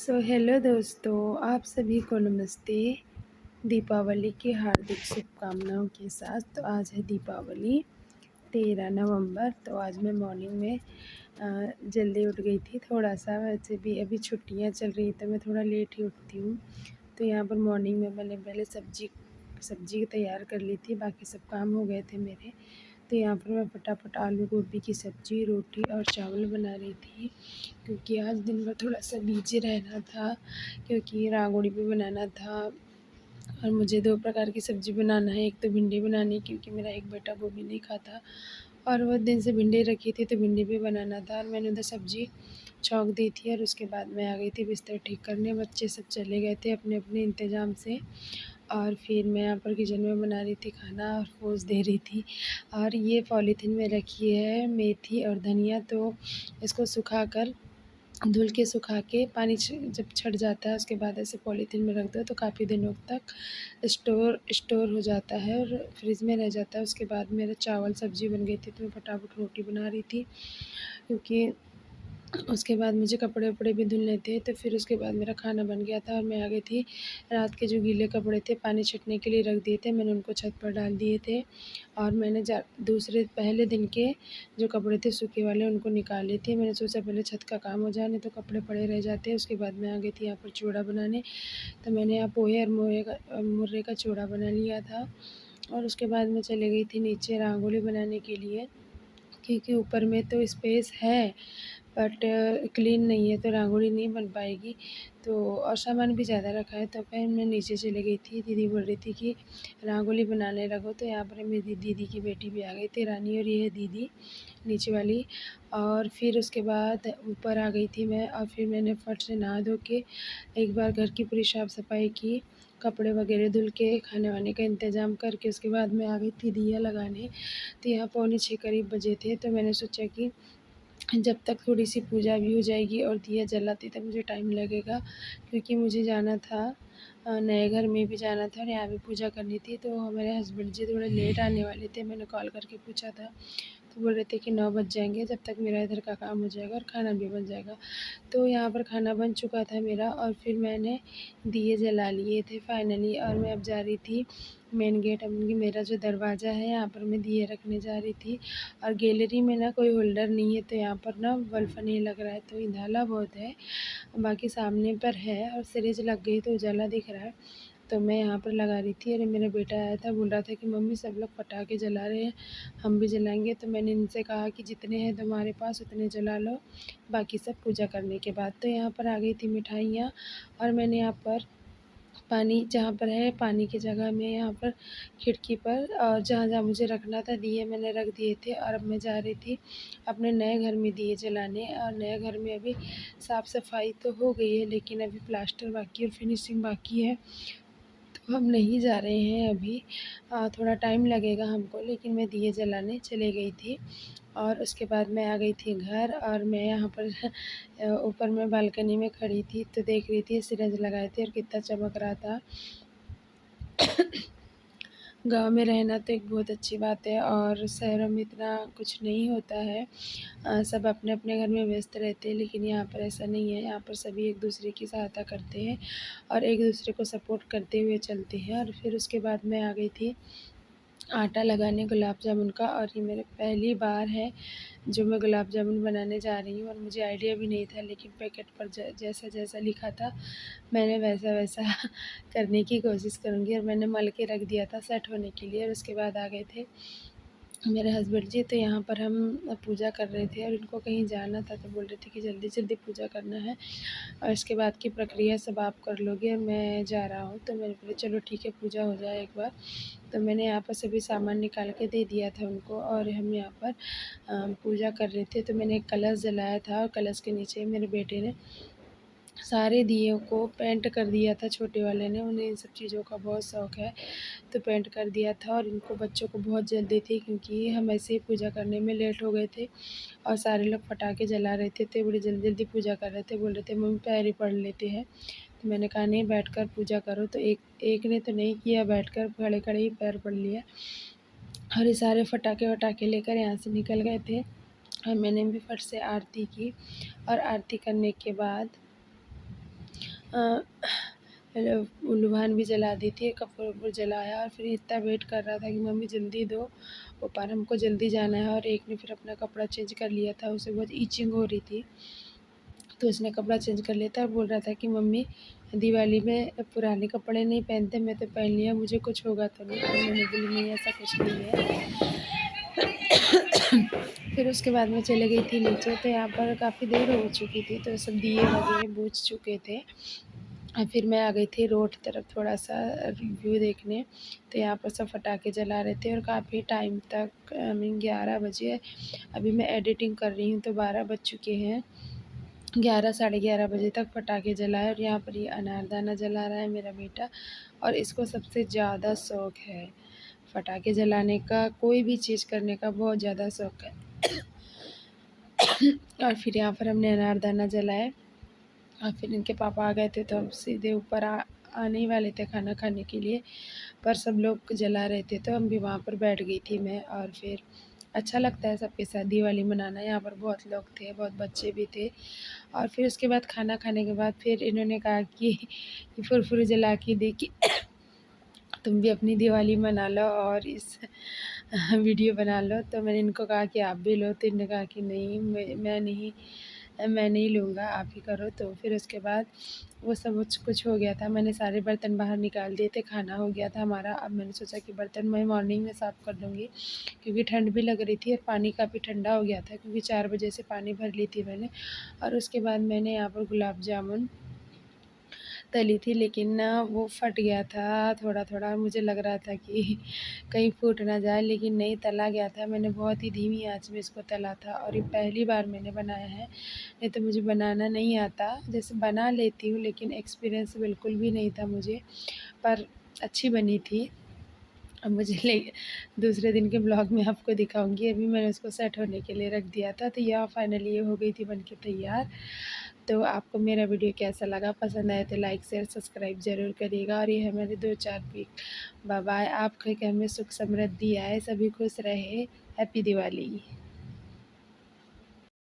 Hello दोस्तों, आप सभी को नमस्ते। दीपावली की हार्दिक शुभकामनाओं के साथ तो आज है दीपावली 13 नवंबर। तो आज मैं मॉर्निंग में जल्दी उठ गई थी थोड़ा-सा। वैसे भी अभी छुट्टियां चल रही तो मैं थोड़ा लेट ही उठती हूँ। तो यहाँ पर मॉर्निंग में मैंने पहले सब्ज़ी तैयार कर ली थी, बाकी सब काम हो गए थे मेरे। तो यहाँ पर मैं फटाफट आलू गोभी की सब्ज़ी, रोटी और चावल बना रही थी, क्योंकि आज दिन भर थोड़ा-सा बिज़ी रहना था, क्योंकि रांगोली भी बनाना था और मुझे 2 प्रकार की सब्ज़ी बनाना है। एक तो भिंडी बनानी है, क्योंकि मेरा एक बेटा गोभी नहीं खाता और वो दिन से भिंडी रखी थी तो भिंडी भी बनाना था, और मैंने उधर सब्ज़ी छौंक दी थी। और उसके बाद मैं आ गई थी बिस्तर ठीक करने। बच्चे सब चले गए थे अपने-अपने इंतज़ाम से, और फिर मैं यहाँ पर किचन में बना रही थी खाना और पोंछ दे रही थी। और ये पॉलीथीन में रखी है मेथी और धनिया, तो इसको सुखाकर धुल के सुखा के पानी जब छँट जाता है उसके बाद ऐसे पॉलीथीन में रख दो तो काफ़ी दिनों तक स्टोर हो जाता है और फ्रिज में रह जाता है। उसके बाद मेरा चावल सब्ज़ी बन गई थी तो मैं फटाफट रोटी बना रही थी, क्योंकि उसके बाद मुझे कपड़े-वपड़े भी धुलने थे। तो फिर उसके बाद मेरा खाना बन गया था और मैं आ गई थी। रात के जो गीले कपड़े थे पानी छिड़कने के लिए रख दिए थे, मैंने उनको छत पर डाल दिए थे। और मैंने पहले दिन के जो कपड़े थे सूखे वाले उनको निकाले थे। मैंने सोचा पहले छत का काम हो जाए, नहीं तो कपड़े पड़े रह जाते हैं। उसके बाद मैं आ गई थी यहाँ पर चूड़ा बनाने। तो मैंने यहाँ पोहे और मुर्रे का चूड़ा बना लिया था। और उसके बाद मैं चली गई थी नीचे रंगोली बनाने के लिए, क्योंकि ऊपर में तो स्पेस है बट क्लीन नहीं है तो रंगोली नहीं बन पाएगी। तो और सामान भी ज़्यादा रखा है, तो फिर मैं नीचे चली गई थी। दीदी बोल रही थी कि रंगोली बनाने लगो, तो यहाँ पर मेरी दीदी की बेटी भी आ गई थी, रानी, और ये है दीदी नीचे वाली। और फिर उसके बाद ऊपर आ गई थी मैं, और फिर मैंने फट से नहा धो के एक बार घर की पूरी साफ़ सफाई की, कपड़े वगैरह धुल के खाने वाने का इंतज़ाम करके उसके बाद मैं आ गई थी दिया लगाने। तो यहाँ पौने 6 करीब बजे थे, तो मैंने सोचा कि जब तक थोड़ी-सी पूजा भी हो जाएगी और दिया जलाती तब मुझे टाइम लगेगा, क्योंकि मुझे जाना था नए घर में भी जाना था और यहाँ भी पूजा करनी थी। तो मेरे हस्बैंड जी थोड़े लेट आने वाले थे, मैंने कॉल करके पूछा था, तो बोल रहे थे कि 9 बज जाएँगे, जब तक मेरा इधर का काम हो जाएगा और खाना भी बन जाएगा। तो यहाँ पर खाना बन चुका था मेरा और फिर मैंने दिए जला लिए थे फाइनली, और मैं अब जा रही थी मेन गेट। अब मेरा जो दरवाज़ा है यहाँ पर मैं दिए रखने जा रही थी, और गैलरी में ना कोई होल्डर नहीं है, तो यहाँ पर ना बल्ब नहीं लग रहा है, तो उजाला बहुत है। बाकी सामने पर है और सिरिंज लग गई तो उजाला दिख रहा है। तो मैं यहाँ पर लगा रही थी, अरे मेरा बेटा आया था, बोल रहा था कि मम्मी सब लोग पटाखे जला रहे हैं, हम भी जलाएँगे। तो मैंने इनसे कहा कि जितने हैं तुम्हारे पास उतने जला लो, बाकी सब पूजा करने के बाद। तो यहाँ पर आ गई थी मिठाइयाँ, और मैंने यहाँ पर पानी जहाँ पर है पानी की जगह में यहाँ पर खिड़की पर और जहाँ-जहाँ मुझे रखना था दिए मैंने रख दिए थे। और अब मैं जा रही थी अपने नए घर में दिए जलाने, और नए घर में अभी साफ़-सफ़ाई तो हो गई है, लेकिन अभी प्लास्टर बाकी और फिनिशिंग बाकी है। तो हम नहीं जा रहे हैं अभी, थोड़ा टाइम लगेगा हमको, लेकिन मैं दिए जलाने चली गई थी। और उसके बाद मैं आ गई थी घर, और मैं यहाँ पर ऊपर मैं बालकनी में खड़ी थी तो देख रही थी सिरंज लगाए थे और कितना चमक रहा था। गाँव में रहना तो एक बहुत अच्छी बात है, और शहरों में इतना कुछ नहीं होता है। सब अपने-अपने घर में व्यस्त रहते हैं, लेकिन यहाँ पर ऐसा नहीं है। यहाँ पर सभी एक-दूसरे की सहायता करते हैं और एक-दूसरे को सपोर्ट करते हुए चलते हैं। और फिर उसके बाद मैं आ गई थी आटा लगाने गुलाब जामुन का, और ये मेरी पहली बार है जो मैं गुलाब जामुन बनाने जा रही हूँ, और मुझे आइडिया भी नहीं था, लेकिन पैकेट पर जैसा-जैसा लिखा था मैंने वैसा-वैसा करने की कोशिश करूँगी। और मैंने मल के रख दिया था सेट होने के लिए, और उसके बाद आ गए थे मेरे हस्बैंड जी। तो यहाँ पर हम पूजा कर रहे थे और इनको कहीं जाना था, तो बोल रहे थे कि जल्दी-जल्दी पूजा करना है और इसके बाद की प्रक्रिया सब आप कर लोगे और मैं जा रहा हूँ। तो मैंने बोला चलो ठीक है, पूजा हो जाए एक बार। तो मैंने यहाँ पर सभी सामान निकाल के दे दिया था उनको, और हम यहाँ पर पूजा कर रहे थे। तो मैंने एक कलश जलाया था, और कलश के नीचे मेरे बेटे ने सारे दियों को पेंट कर दिया था। छोटे वाले ने, उन्हें इन सब चीज़ों का बहुत शौक है, तो पेंट कर दिया था। और इनको बच्चों को बहुत जल्दी थी, क्योंकि हम ऐसे ही पूजा करने में लेट हो गए थे और सारे लोग पटाखे जला रहे थे, तो बड़ी जल्दी-जल्दी पूजा कर रहे थे। बोल रहे थे मम्मी पैर ही पढ़ लेते हैं। तो मैंने कहा नहीं, बैठकर पूजा करो। तो एक एक ने तो नहीं किया, बैठकर खड़े-खड़े ही पैर पढ़ लिया, और ये सारे पटाखे-वटाखे लेकर यहाँ से निकल गए थे। और मैंने भी फट से आरती की, और आरती करने के बाद उल्लू भान भी जला दी थी, कपूर वपूर जलाया और फिर इतना वेट कर रहा था कि मम्मी जल्दी दो, वो पार हमको जल्दी जाना है। और एक ने फिर अपना कपड़ा चेंज कर लिया था, उसे बहुत ईचिंग हो रही थी, तो उसने कपड़ा चेंज कर लिया था और बोल रहा था कि मम्मी दिवाली में पुराने कपड़े नहीं पहनते, मैं तो पहन लिया, मुझे कुछ होगा तो नहीं। तो मैंने बोली नहीं ऐसा कुछ नहीं है। फिर उसके बाद मैं चले गई थी नीचे, तो यहाँ पर काफ़ी देर हो चुकी थी, तो सब दिए वगैरह बुझ चुके थे। और फिर मैं आ गई थी रोड तरफ थोड़ा सा व्यू देखने, तो यहाँ पर सब पटाखे जला रहे थे और काफ़ी टाइम तक, आई मीन 11 बजे, अभी मैं एडिटिंग कर रही हूँ तो 12 बज चुके हैं। 11 साढ़े 11 बजे तक पटाखे जलाए और यहाँ पर ये अनारदाना जला रहा है मेरा बेटा, और इसको सबसे ज़्यादा शौक़ है पटाखे जलाने का, कोई भी चीज़ करने का बहुत ज़्यादा शौक़ है। और फिर यहाँ पर हमने अनारदाना जलाए और फिर इनके पापा आ गए थे, तो हम सीधे ऊपर आने ही वाले थे खाना खाने के लिए, पर सब लोग जला रहे थे तो हम भी वहाँ पर बैठ गई थी मैं। और फिर अच्छा लगता है सबके साथ दिवाली मनाना, यहाँ पर बहुत लोग थे, बहुत बच्चे भी थे। और फिर उसके बाद खाना खाने के बाद फिर इन्होंने कहा कि फुरफुरी जला के दे कि तुम भी अपनी दिवाली मना लो और इस वीडियो बना लो। तो मैंने इनको कहा कि आप भी लो, तो इन्होंने कहा कि नहीं मैं नहीं लूँगा, आप ही करो। तो फिर उसके बाद वो सब कुछ हो गया था, मैंने सारे बर्तन बाहर निकाल दिए थे, खाना हो गया था हमारा। अब मैंने सोचा कि बर्तन मैं मॉर्निंग में साफ़ कर दूँगी, क्योंकि ठंड भी लग रही थी और पानी काफ़ी ठंडा हो गया था, क्योंकि 4 बजे से पानी भर ली थी मैंने। और उसके बाद मैंने यहाँ पर गुलाब जामुन तली थी, लेकिन ना वो फट गया था थोड़ा-थोड़ा, मुझे लग रहा था कि कहीं फूट ना जाए, लेकिन नहीं, तला गया था। मैंने बहुत ही धीमी आँच में इसको तला था और ये पहली बार मैंने बनाया है, नहीं तो मुझे बनाना नहीं आता। जैसे बना लेती हूँ लेकिन एक्सपीरियंस बिल्कुल भी नहीं था मुझे, पर अच्छी बनी थी। अब मुझे ले दूसरे दिन के ब्लॉग में आपको दिखाऊँगी। अभी मैंने उसको सेट होने के लिए रख दिया था, तो यह फाइनली ये हो गई थी बन के तैयार। तो आपको मेरा वीडियो कैसा लगा? पसंद आए तो लाइक शेयर सब्सक्राइब ज़रूर करिएगा। और ये है मेरे 2-4 पिक। Bye bye. आपके घर में सुख समृद्धि आए, सभी खुश रहे। हैप्पी दिवाली।